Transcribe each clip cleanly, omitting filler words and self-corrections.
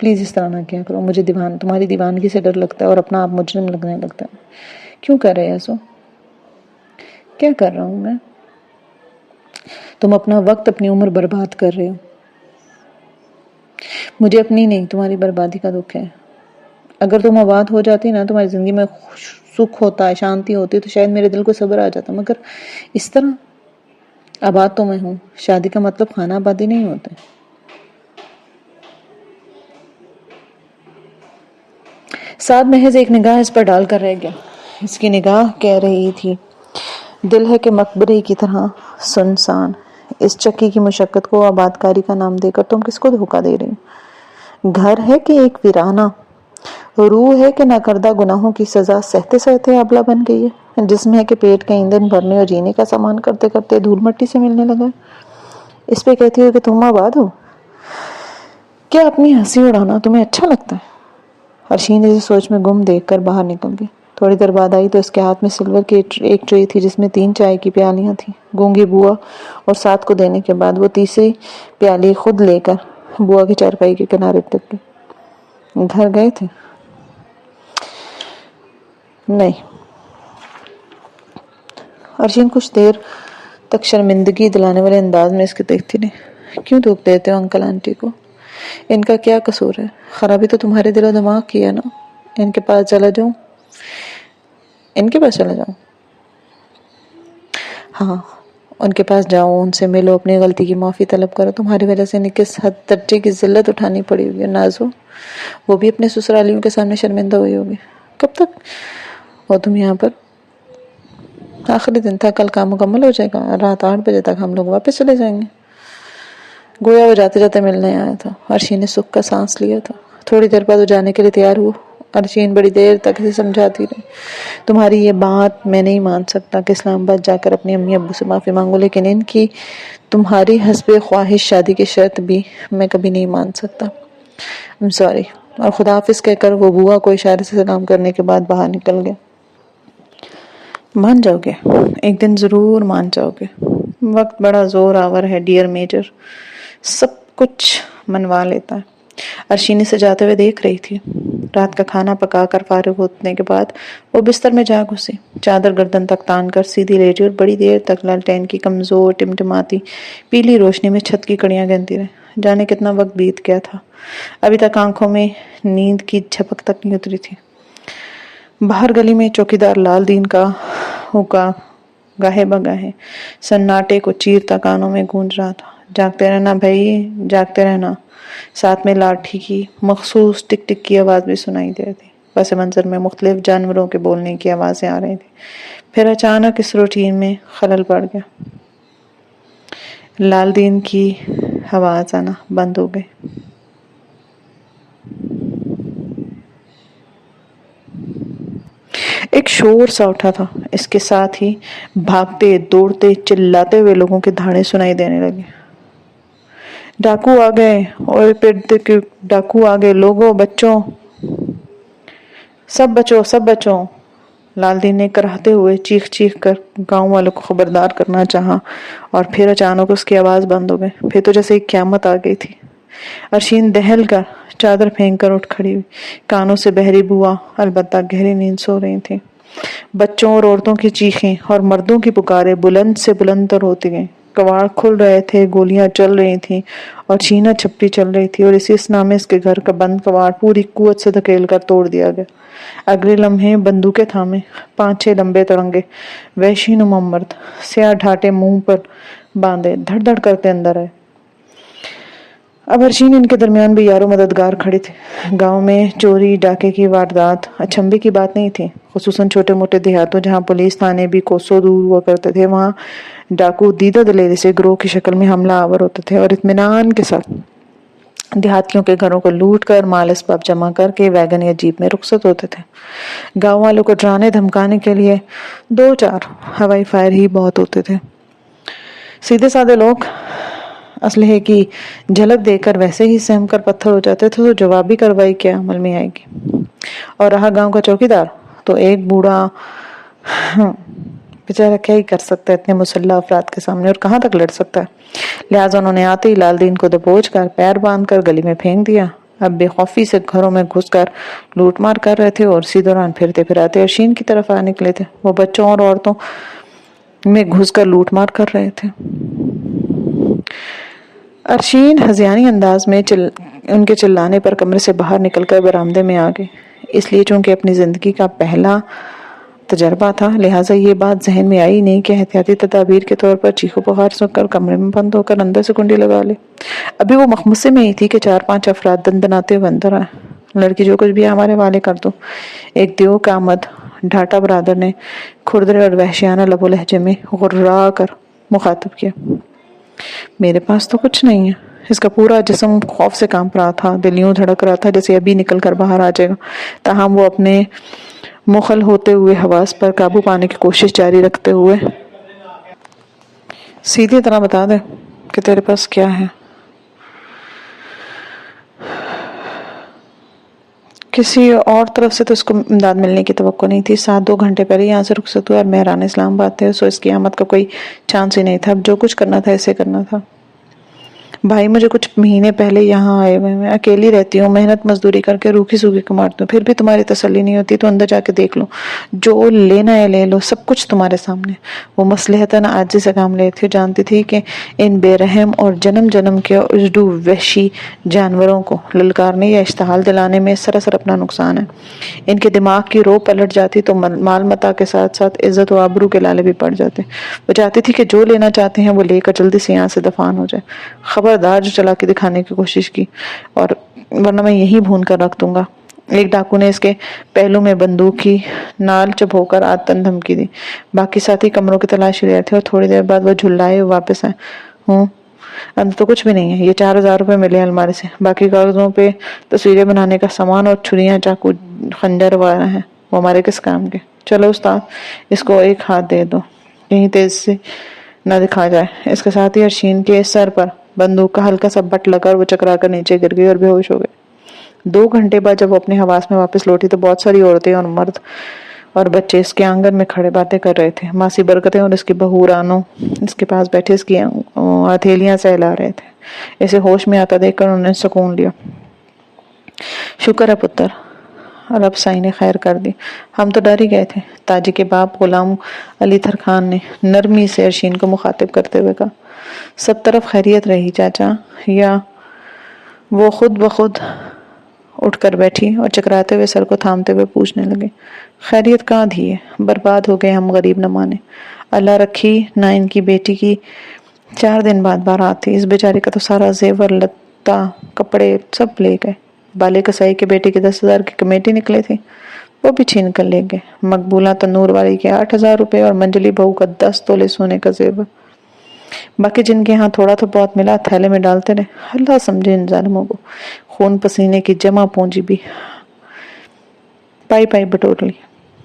Please اس طرح نہ کیا کرو، مجھے تمہاری دیوانگی سے ڈر لگتا ہے اور اپنا آپ مجرم لگنے لگتا ہے۔ کیوں کر رہے ایسو؟ کیا کر رہا ہوں میں؟ تم اپنا وقت اپنی عمر برباد کر رہے ہو۔ مجھے اپنی نہیں تمہاری بربادی کا دکھ ہے۔ اگر تم آباد ہو جاتی نا، تمہاری زندگی میں سکھ ہوتا ہے، شانتی ہوتی، تو شاید میرے دل کو صبر آ جاتا، مگر اس طرح آباد تو میں ہوں۔ شادی کا مطلب خانہ آبادی نہیں ہوتا۔ سعد محض ایک نگاہ اس پر ڈال کر رہ گیا۔ اس کی نگاہ کہہ رہی تھی، دل ہے کہ مقبرے کی طرح سنسان، اس چکی کی مشقت کو آبادکاری کا نام دے کر تم کس کو دھوکہ دے رہی ہو؟ گھر ہے کہ ایک ویرانہ؟ روح ہے کہ ناکردہ گناہوں کی سزا سہتے سہتے ابلا بن گئی ہے؟ جسم ہے کہ پیٹ کا ایندھن بھرنے اور جینے کا سامان کرتے کرتے دھول مٹی سے ملنے لگا ہے؟ اس پہ کہتی ہو کہ تم آباد ہو؟ کیا اپنی ہنسی اڑانا تمہیں اچھا لگتا ہے؟ ارشین اسے سوچ میں گم دیکھ کر باہر نکل گئی۔ تھوڑی دیر بعد آئی تو اس کے ہاتھ میں سلور کی ایک ٹرے تھی جس میں 3 چائے کی پیالیاں تھیں۔ گونگی بوا اور سعد کو دینے کے بعد وہ تیسری پیالی خود لے کر بوا کی چارپائی کے کنارے ٹک گئی۔ گھر گئے تھے؟ نہیں۔ ارشین کچھ دیر تک شرمندگی دلانے والے انداز میں اس کے دیکھتی رہی۔ کیوں دکھ دیتے ہو انکل آنٹی کو؟ ان کا کیا قصور ہے؟ خرابی تو تمہارے دل و دماغ کی ہے نا۔ ان کے پاس چلا جاؤں؟ ان کے پاس چلا جاؤں؟ ہاں، ان کے پاس جاؤ، ان سے ملو، اپنی غلطی کی معافی طلب کرو۔ تمہاری وجہ سے انہیں کس حد درجے کی ذلت اٹھانی پڑی ہوگی۔ نازو، وہ بھی اپنے سسرالیوں کے سامنے شرمندہ ہوئی ہوگی۔ کب تک ہو تم یہاں پر؟ آخری دن تھا، کل کام مکمل ہو جائے گا، رات 8 بجے تک ہم لوگ واپس چلے جائیں گے۔ گویا وہ جاتے جاتے ملنے آیا تھا۔ ارشین نے سکھ کا سانس لیا تھا۔ تھوڑی دیر بعد وہ جانے کے لیے تیار ہوا۔ ارشین بڑی دیر تک اسے سمجھاتی رہی، تمہاری یہ بات میں نہیں مان سکتا کہ اسلام آباد جا کر اپنی امی ابو سے معافی مانگو، لیکن ان کی تمہاری حسب خواہش شادی کی شرط بھی میں کبھی نہیں مان سکتا۔ سوری۔ اور خدا حافظ کہہ کر وہ بوا کو اشارے سے سلام کرنے کے بعد باہر نکل گیا۔ مان جاؤ گے، ایک دن ضرور مان جاؤ گے۔ وقت بڑا زور آور ہے ڈیئر میجر، سب کچھ منوا لیتا ہے۔ ارشین سے جاتے ہوئے دیکھ رہی تھی۔ رات کا کھانا پکا کر فارغ ہونے کے بعد وہ بستر میں جا گھسی، چادر گردن تک تان کر سیدھی لیٹی اور بڑی دیر تک لالٹین کی کمزور ٹمٹماتی پیلی روشنی میں چھت کی کڑیاں گنتی رہی۔ جانے کتنا وقت بیت گیا تھا، ابھی تک آنکھوں میں نیند کی جھپک تک نہیں اتری تھی۔ باہر گلی میں چوکیدار لال دین کا ہوکا گاہے بگاہے سناٹے کو چیرتا کانوں میں گونج رہا تھا۔ جاگتے رہنا بھائی، جاگتے رہنا۔ ساتھ میں لاٹھی کی مخصوص ٹک ٹک کی آواز بھی سنائی دے رہی تھی۔ پس منظر میں مختلف جانوروں کے بولنے کی آوازیں آ رہی تھی۔ پھر اچانک اس روٹین میں خلل پڑ گیا۔ لال دین کی آواز آنا بند ہو گئی۔ ایک شور سا اٹھا تھا، اس کے ساتھ ہی بھاگتے دوڑتے چلاتے ہوئے لوگوں کے دھاڑے سنائی دینے لگے۔ ڈاکو آ گئے، اور پھر ڈاکو آ گئے، لوگوں، بچوں، سب بچو، سب بچو۔ لال دین نے کراہتے ہوئے چیخ چیخ کر گاؤں والوں کو خبردار کرنا چاہا، اور پھر اچانک اس کی آواز بند ہو گئی۔ پھر تو جیسے ایک قیامت آ گئی تھی۔ ارشین دہل کر چادر پھینک کر اٹھ کھڑی ہوئی، کانوں سے بہری بوا البتہ گہری نیند سو رہی تھی۔ بچوں اور عورتوں کی چیخیں اور مردوں کی پکاریں بلند سے بلند تر ہوتی گئیں۔ کواڑ کھل رہے تھے، گولیاں چل رہی تھیں اور چھینا چھپٹی چل رہی تھی، اور اسی اسنا میں اس کے گھر کا بند کواڑ پوری قوت سے دھکیل کر توڑ دیا گیا۔ اگلے لمحے بندوقیں تھامے 5-6 لمبے تڑنگے وحشی نما مرد سیاہ ڈھاٹے منہ پر باندھے دھڑ دھڑ کرتے اندر آئے۔ اب ارشین ان کے درمیان بھی یارو مددگار کھڑے تھے۔ گاؤں میں چوری ڈاکے کی واردات اچنبھے کی بات نہیں تھی، خصوصاً چھوٹے موٹے دیہاتوں جہاں پولیس تھانے بھی کوسوں دور ہوا کرتے تھے، وہاں ڈاکو دیدہ دلیری سے گروہ کی شکل میں حملہ آور ہوتے تھے اور اطمینان کے ساتھ دیہاتیوں کے گھروں کو لوٹ کر مال اسباب جمع کر کے ویگن یا جیپ میں رخصت ہوتے تھے۔ گاؤں والوں کو ڈرانے دھمکانے کے لیے 2-4 ہوائی فائر ہی بہت ہوتے تھے۔ سیدھے سادے لوگ اسلحے کی جھلک دے کر ویسے ہی سہم کر پتھر ہو جاتے تھے، تو جوابی کارروائی کیا عمل میں آئے گی؟ اور رہا گاؤں کا چوکیدار، تو ایک بوڑھا بیچارہ کیا ہی کر سکتا ہے اتنے مسلح افراد کے سامنے، اور کہاں تک لڑ سکتا ہے؟ لہٰذا انہوں نے آتے ہی لال دین کو دبوچ کر پیر باندھ کر گلی میں پھینک دیا۔ اب بے خوفی سے گھروں میں گھس کر لوٹ مار کر رہے تھے اور اسی دوران پھرتے پھراتے ارشین کی طرف آ نکلے تھے۔ وہ بچوں اور عورتوں میں گھس کر لوٹ مار کر رہے تھے۔ ارشین ہذیانی انداز میں ان کے چلانے پر کمرے سے باہر نکل کر برآمدے میں آ گئے۔ اس لیے چونکہ اپنی زندگی کا پہلا تجربہ تھا، لہٰذا یہ بات ذہن میں آئی نہیں کہ احتیاطی تدابیر کے طور پر چیخو پکار سن کر کمرے میں بند ہو کر اندر سے کنڈی لگا لے۔ ابھی وہ مخمصے میں ہی تھی کہ 4-5 افراد دندناتے ہوئے اندر آئے۔ لڑکی جو کچھ بھی ہمارے والے کر دو، ایک دیو کا آمد ڈھاٹا برادر نے کھردرے اور وحشیانہ لب و لہجے میں غرا کر مخاطب کیا۔ میرے پاس تو کچھ نہیں ہے۔ اس کا پورا جسم خوف سے کانپ رہا تھا، دل یوں دھڑک رہا تھا جیسے ابھی نکل کر باہر آ جائے گا، تاہم وہ اپنے مخل ہوتے ہوئے حواس پر قابو پانے کی کوشش جاری رکھتے ہوئے سیدھی طرح بتا دے کہ تیرے پاس کیا ہے۔ کسی اور طرف سے تو اس کو امداد ملنے کی توقع نہیں تھی۔ 2 گھنٹے پہلے یہاں سے رخصت ہوا اور مہران اسلام آباد تھے، سو اس کی آمد کا کوئی چانس ہی نہیں تھا۔ اب جو کچھ کرنا تھا اسے کرنا تھا۔ بھائی مجھے کچھ مہینے پہلے یہاں آئے ہوئے، میں اکیلی رہتی ہوں، محنت مزدوری کر کے روکھی سوکھی کماتی ہوں، پھر بھی تمہاری تسلی نہیں ہوتی تو اندر جا کے دیکھ لو، جو لینا ہے لے لو، سب کچھ تمہارے سامنے۔ وہ مصلحتاً عاجزی سے کام لیتی، جانتی تھی کہ ان بے رحم اور جنم جنم کے اجڑو وحشی جانوروں کو للکارنے یا اشتعال دلانے میں سراسر اپنا نقصان ہے۔ ان کے دماغ کی رو پلٹ جاتی تو مال متاع کے ساتھ ساتھ عزت و آبرو کے لالے بھی پڑ جاتے۔ وہ چاہتی تھی کہ جو لینا چاہتے ہیں وہ لے کر جلدی سے یہاں سے دفان ہو جائے۔ خبردار جو چلاکی دکھانے کی کوشش کی، اور ورنہ میں یہی بھون کر رکھ دوں گا۔ ایک ڈاکو نے اس کے پہلو میں بندوق کی نال چبھو کر آتن دھمکی دی۔ باقی ساتھی کمروں کی تلاشی لے رہے تھے اور تھوڑی دیر بعد وہ جھلائے واپس آئے۔ اندر تو کچھ بھی نہیں ہے، یہ 4,000 روپے ملے الماری سے، باقی کاغذوں پہ تصویریں بنانے کا سامان اور چھریاں، چاقو، خنجر وغیرہ ہیں، وہ ہمارے کس کام کے؟ چلو استاد، اس کو ایک ہاتھ دے دو، کہیں تیز سے نہ دکھا جائے۔ اس کے ساتھ ہی ارشین کے سر پر بندوق کا ہلکا سا بٹ لگا اور وہ چکرا کر نیچے گر گئی اور بے ہوش ہو گئے۔ 2 گھنٹے بعد جب وہ اپنے حواس میں واپس لوٹی تو بہت ساری عورتیں اور مرد اور بچے اس کے آنگن میں کھڑے باتیں کر رہے تھے۔ ماسی برکتیں اور اس کی بہو رانو اس کے پاس بیٹھے اس کی ہتھیلیاں سہلا رہے تھے۔ اسے ہوش میں آتا دیکھ کر انہوں نے سکون لیا۔ شکر ہے پتر، رب سائی نے خیر کر دی، ہم تو ڈر ہی گئے تھے، تاجی کے باپ غلام علی تھر خان نے نرمی سے ارشین کو مخاطب کرتے ہوئے کہا۔ سب طرف خیریت رہی چاچا؟ یا وہ خود بخود اٹھ کر بیٹھی اور چکراتے ہوئے سر کو تھامتے ہوئے پوچھنے لگے۔ خیریت کہاں تھی، برباد ہو گئے ہم غریب نہ مانے۔ اللہ رکھی نہ ان کی بیٹی کی 4 دن بعد بارات تھی، اس بیچاری کا تو سارا زیور لتا کپڑے سب لے گئے۔ بالے کسائی کے بیٹے کی 10,000 کی کمیٹی نکلے تھی، وہ بھی چھین کر لے گئے۔ مقبولہ تنور والی کے 8,000 روپے اور منجلی بہو کا 10 تولے سونے کا زیور۔ باقی جن کے ہاں تھوڑا تو بہت ملا تھیلے میں ڈالتے رہے۔ اللہ سمجھے ان ظالموں کو، خون پسینے کی جمع پونجی بھی پائی بٹور لی۔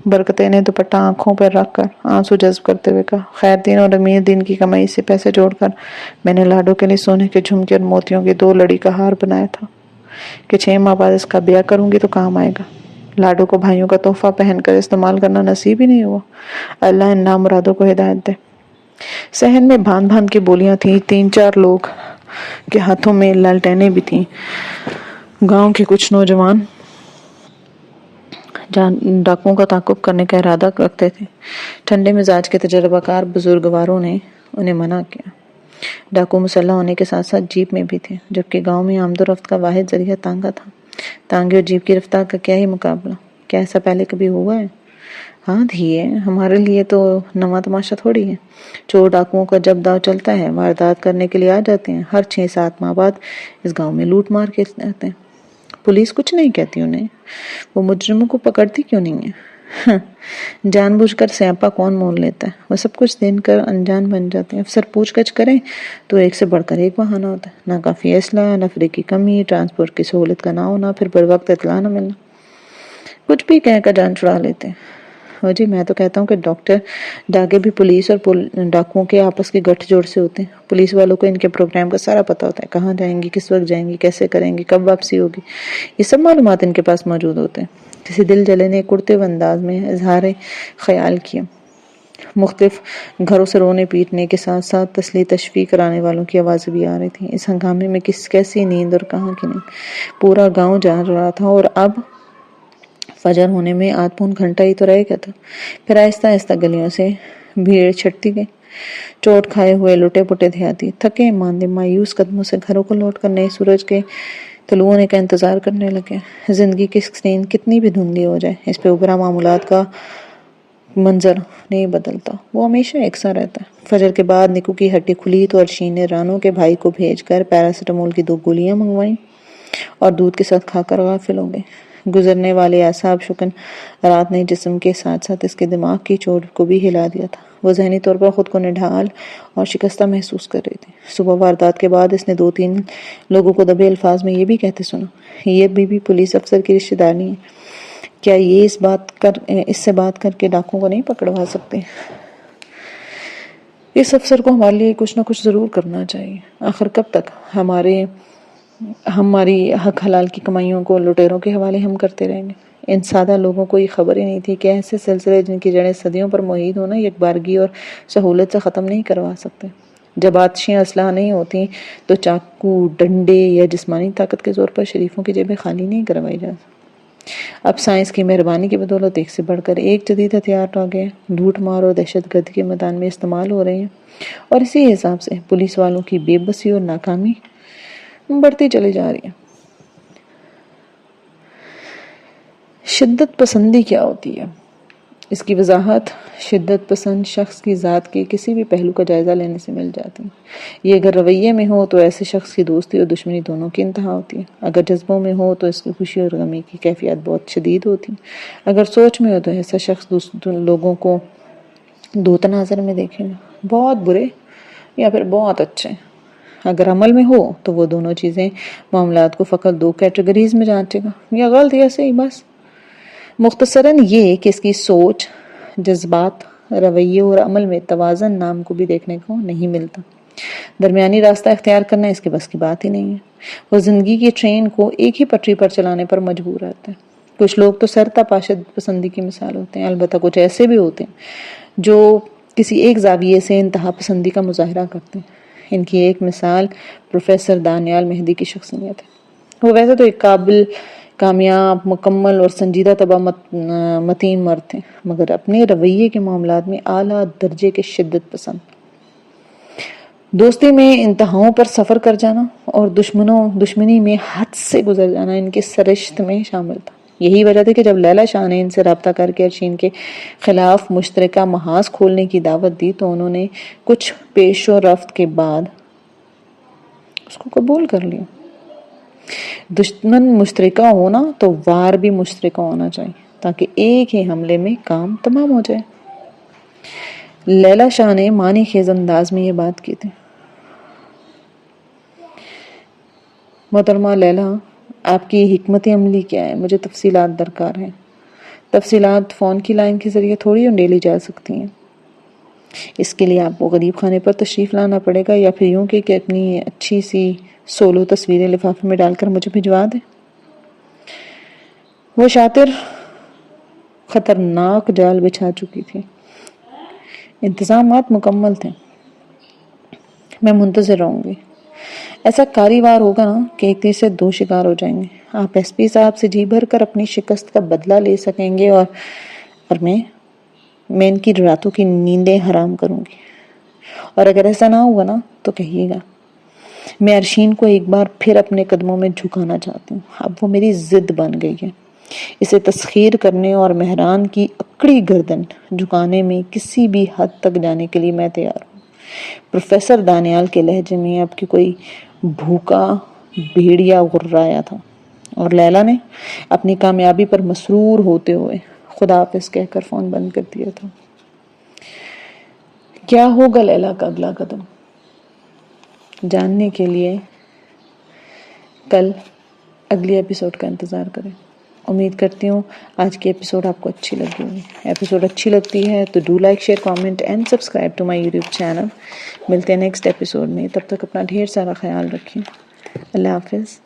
برکتیں نے دوپٹہ آنکھوں پر رکھ کر آنسو جذب کرتے ہوئے کہا، خیر دین اور امیر دین کی کمائی سے پیسے جوڑ کر میں نے لاڈو کے لیے سونے کے جھمکے اور موتیوں کی 2 لڑی کا ہار بنایا تھا کہ 6 ماہ بعد اس کا بیاہ کروں گی تو کام آئے گا۔ لاڈو کو بھائیوں کا تحفہ پہن کر استعمال کرنا نصیب ہی نہیں ہوا۔ اللہ ان نامرادوں کو ہدایت دے۔ صحن میں بھان بھان کی بولیاں تھیں، 3-4 لوگ کے ہاتھوں میں لالٹینیں بھی تھیں۔ گاؤں کے کچھ نوجوان ڈاکوؤں کا تعاقب کرنے کا ارادہ رکھتے تھے۔ ٹھنڈے مزاج کے تجربہ کار بزرگواروں نے انہیں منع کیا۔ ڈاکو مسلح ہونے کے ساتھ ساتھ جیپ میں بھی تھے، جبکہ گاؤں میں آمد و رفت کا واحد ذریعہ تانگا تھا۔ تانگے اور جیپ کی رفتار کا کیا ہی مقابلہ، کیا ایسا پہلے کبھی ہوا ہے؟ ہاں دھیے، ہمارے لیے تو نواں تماشا تھوڑی ہے۔ چور ڈاکوؤں کا جب داؤ چلتا ہے واردات کرنے کے لیے آ جاتے ہیں، ہر 6-7 ماہ بعد اس گاؤں میں لوٹ مار کے آتے ہیں۔ پولیس کچھ نہیں کہتی انہیں، وہ مجرموں کو پکڑتی کیوں نہیں ہے؟ جان بوجھ کر سیاپا کون مول لیتا ہے؟ وہ سب کچھ دین کر انجان بن جاتے ہیں۔ افسر پوچھ گچھ کریں تو ایک سے بڑھ کر ایک بہانہ ہوتا ہے، نہ کافی اسلحہ، نفری کی کمی، ٹرانسپورٹ کی سہولت کا نہ ہونا، پھر بر وقت اطلاع نہ ملنا، کچھ بھی کہہ کر جان چھڑا لیتے ہیں۔ جی میں تو کہتا ہوں کہ ڈاکٹر ڈاکے بھی پولیس اور ڈاکوؤں کے آپس کے گٹھ جوڑ سے ہوتے ہیں۔ پولیس والوں کو ان کے پروگرام کا سارا پتہ ہوتا ہے، کہاں جائیں گی، کس وقت جائیں گی، کیسے کریں گی، کب واپسی ہوگی، یہ سب معلومات ان کے پاس موجود ہوتے ہیں۔ کسی دل جلے نے کرتے ہوئے انداز میں اظہار خیال کیا، مختلف گھروں سے رونے پیٹنے کے ساتھ ساتھ تسلی تشفیق کرانے والوں کی آوازیں بھی آ رہی تھیں۔ اس ہنگامے میں کیسی نیند اور کہاں کی نیند، پورا گاؤں جان رہا تھا۔ اور اب فجر ہونے میں آدھ پون گھنٹہ ہی تو رہ گیا تھا۔ پھر آہستہ آہستہ گلیوں سے بھیڑ چھٹتی گئی۔ چوٹ کھائے ہوئے لٹے پٹے دیہاتی تھکے ماندے مایوس قدموں سے گھروں کو لوٹ کر نئے سورج کے طلوع ہونے کا انتظار کرنے لگے۔ زندگی کی اسکرین کتنی بھی دھندلی ہو جائے، اس پہ ابھرا معمولات کا منظر نہیں بدلتا، وہ ہمیشہ یکساں رہتا ہے۔ فجر کے بعد نکو کی ہڈی کھلی تو ارشین نے رانو کے بھائی کو بھیج کر پیراسیٹامول کی 2 گولیاں منگوائیں اور دودھ کے ساتھ کھا کر غافل ہو گئے۔ گزرنے والے اعصاب شکن رات نے جسم کے ساتھ ساتھ اس کے دماغ کی چوٹ کو بھی ہلا دیا تھا۔ وہ ذہنی طور پر خود کو نڈھال اور شکستہ محسوس کر رہی تھی۔ صبح واردات کے بعد اس نے 2-3 لوگوں کو دبے الفاظ میں یہ بھی کہتے سنا، یہ بھی پولیس افسر کی رشتہ دار نہیں ہے، کیا یہ اس سے بات کر کے ڈاکوں کو نہیں پکڑوا سکتے؟ اس افسر کو ہمارے لیے کچھ نہ کچھ ضرور کرنا چاہیے۔ آخر کب تک ہماری حق حلال کی کمائیوں کو لٹیروں کے حوالے ہم کرتے رہیں گے؟ ان سادہ لوگوں کو یہ خبر ہی نہیں تھی کہ ایسے سلسلے جن کی جڑیں صدیوں پر محیط ہونا یکبارگی اور سہولت سے ختم نہیں کروا سکتے۔ جب آتشیں اسلحہ نہیں ہوتی تو چاقو، ڈنڈے یا جسمانی طاقت کے زور پر شریفوں کی جیبیں خالی نہیں کروائی جا سکتی۔ اب سائنس کی مہربانی کی بدولت ایک سے بڑھ کر ایک جدید ہتھیار آ گئے، لوٹ مار اور دہشت گردی کے میدان میں استعمال ہو رہے ہیں، اور اسی حساب سے پولیس والوں کی بے بسی اور ناکامی بڑھتی چلی جا رہی ہے۔ شدت پسندی کیا ہوتی ہے؟ اس کی وضاحت شدت پسند شخص کی ذات کے کسی بھی پہلو کا جائزہ لینے سے مل جاتی ہے۔ یہ اگر رویے میں ہو تو ایسے شخص کی دوستی اور دشمنی دونوں کی انتہا ہوتی ہے۔ اگر جذبوں میں ہو تو اس کی خوشی اور غمی کی کیفیت بہت شدید ہوتی ہے۔ اگر سوچ میں ہو تو ایسا شخص لوگوں کو 2 تناظر میں دیکھے گا، بہت برے یا پھر بہت اچھے۔ اگر عمل میں ہو تو وہ دونوں چیزیں معاملات کو فقط 2 کیٹیگریز میں جانچے گا، یا غلط یا صحیح، بس۔ مختصراً یہ کہ اس کی سوچ، جذبات، رویے اور عمل میں توازن نام کو بھی دیکھنے کو نہیں ملتا۔ درمیانی راستہ اختیار کرنا اس کے بس کی بات ہی نہیں ہے۔ وہ زندگی کی ٹرین کو ایک ہی پٹری پر چلانے پر مجبور رہتے ہیں۔ کچھ لوگ تو سرتاپا شدت پسندی کی مثال ہوتے ہیں، البتہ کچھ ایسے بھی ہوتے ہیں جو کسی ایک زاویے سے انتہا پسندی کا مظاہرہ کرتے ہیں۔ ان کی ایک مثال پروفیسر دانیال مہدی کی شخصیت ہے۔ وہ ویسے تو ایک قابل، کامیاب، مکمل اور سنجیدہ طبع متین مرد تھے، مگر اپنے رویے کے معاملات میں اعلیٰ درجے کے شدت پسند۔ دوستی میں انتہاؤں پر سفر کر جانا اور دشمنی میں حد سے گزر جانا ان کے سرشت میں شامل تھا۔ یہی وجہ تھی کہ جب لیلا شاہ نے ان سے رابطہ کر کے ارشین کے خلاف مشترکہ محاذ کھولنے کی دعوت دی تو انہوں نے کچھ پیش و رفت کے بعد اس کو قبول کر لیا۔ دشمن مشترکہ ہونا تو وار بھی مشترکہ ہونا چاہیے تاکہ ایک ہی حملے میں کام تمام ہو جائے۔ لیلا شاہ نے معنی خیز انداز میں یہ بات کی تھی۔ محترمہ لیلا، آپ کی حکمت عملی کیا ہے؟ مجھے تفصیلات درکار ہیں۔ تفصیلات فون کی لائن کے ذریعے تھوڑی انڈیلی جا سکتی ہیں۔ اس کے لیے آپ کو غریب خانے پر تشریف لانا پڑے گا، یا پھر یوں کہ اپنی اچھی سی سولو تصویریں لفافے میں ڈال کر مجھے بھجوا دیں۔ وہ شاطر خطرناک جال بچھا چکی تھی۔ انتظامات مکمل تھے۔ میں منتظر رہوں گی۔ ایسا کاری وار ہوگا نا کہ ایک تیر سے 2 شکار ہو جائیں گے۔ آپ ایس پی صاحب سے جی بھر کر اپنی شکست کا بدلہ لے سکیں گے، اور میں ان کی راتوں کی نیندیں حرام کروں گی۔ اور اگر ایسا نہ ہوا نا تو کہیے گا۔ میں ارشین کو ایک بار پھر اپنے قدموں میں جھکانا چاہتی ہوں۔ اب وہ میری ضد بن گئی ہے۔ اسے تسخیر کرنے اور مہران کی اکڑی گردن جھکانے میں کسی بھی حد تک جانے کے لیے میں تیار ہوں۔ پروفیسر دانیال کے لہجے میں اب کی کوئی بھوکا بھیڑیا غرایا تھا، اور لیلا نے اپنی کامیابی پر مسرور ہوتے ہوئے خدا حافظ کہہ کر فون بند کر دیا تھا۔ کیا ہوگا لیلا کا اگلا قدم؟ جاننے کے لیے کل اگلی ایپیسوڈ کا انتظار کریں۔ امید کرتی ہوں آج کی ایپیسوڈ آپ کو اچھی لگی ہوگی۔ ایپیسوڈ اچھی لگتی ہے تو do like, share, comment and subscribe to my YouTube channel. ملتے ہیں نیکسٹ ایپیسوڈ میں، تب تک اپنا ڈھیر سارا خیال رکھیں۔ اللہ حافظ۔